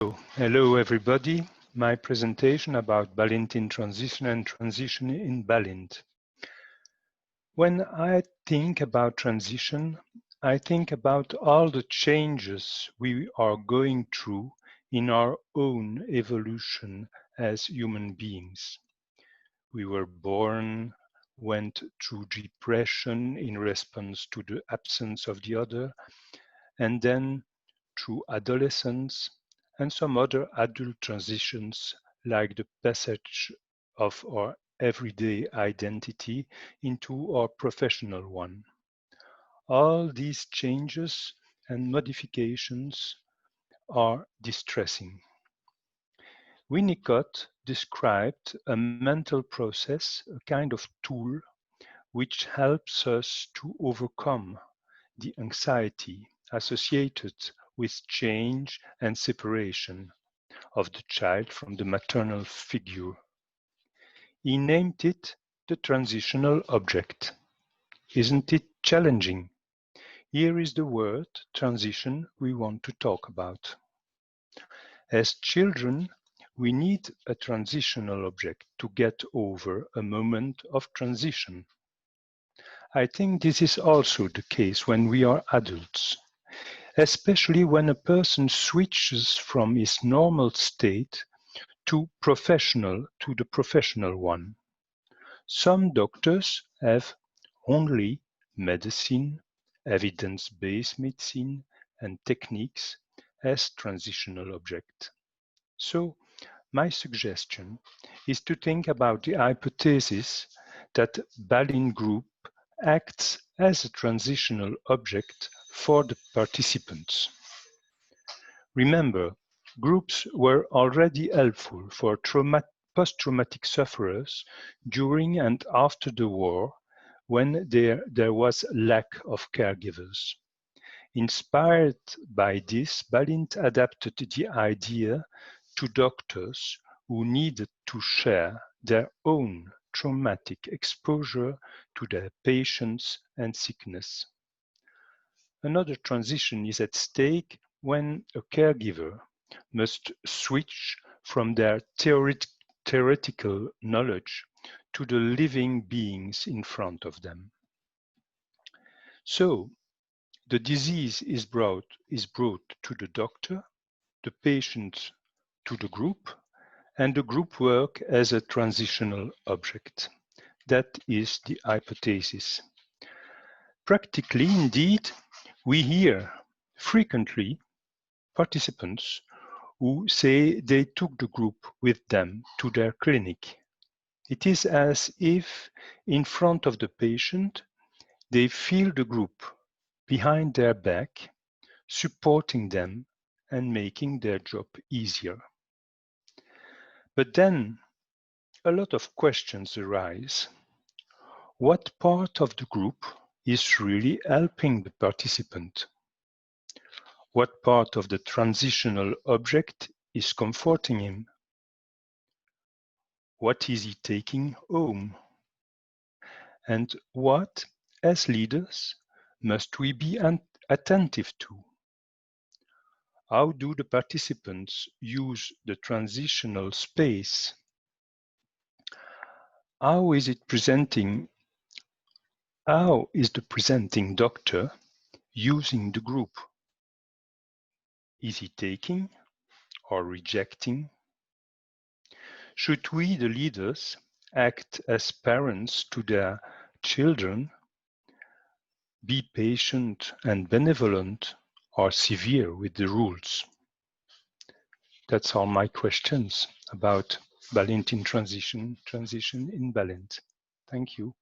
Hello everybody. My presentation about Balint in transition and transition in Balint. When I think about transition, I think about all the changes we are going through in our own evolution as human beings. We were born, went through depression in response to the absence of the other, and then through adolescence and some other adult transitions like the passage of our everyday identity into our professional one. All these changes and modifications are distressing. Winnicott described a mental process, a kind of tool, which helps us to overcome the anxiety associated with change and separation of the child from the maternal figure. He named it the transitional object. Isn't it challenging? Here is the word transition we want to talk about. As children, we need a transitional object to get over a moment of transition. I think this is also the case when we are adults, especially when a person switches from his normal state to the professional one. Some doctors have only medicine, evidence-based medicine, and techniques as transitional object. So, my suggestion is to think about the hypothesis that Balint group acts as a transitional object for the participants. Remember, groups were already helpful for post-traumatic sufferers during and after the war when there was lack of caregivers. Inspired by this, Balint adapted the idea to doctors who needed to share their own traumatic exposure to their patients and sickness. Another transition is at stake when a caregiver must switch from their theoretical knowledge to the living beings in front of them. So, the disease is brought to the doctor, the patient to the group, and the group work as a transitional object. That is the hypothesis. Practically, indeed, we hear frequently participants who say they took the group with them to their clinic. It is as if in front of the patient, they feel the group behind their back, supporting them and making their job easier. But then a lot of questions arise. What part of the group is really helping the participant? What part of the transitional object is comforting him? What is he taking home? And what, as leaders, must we be attentive to? How do the participants use the transitional space? How is the presenting doctor using the group? Is he taking or rejecting? Should we, the leaders, act as parents to their children, be patient and benevolent, or severe with the rules? That's all my questions about Balint in transition in Balint. Thank you.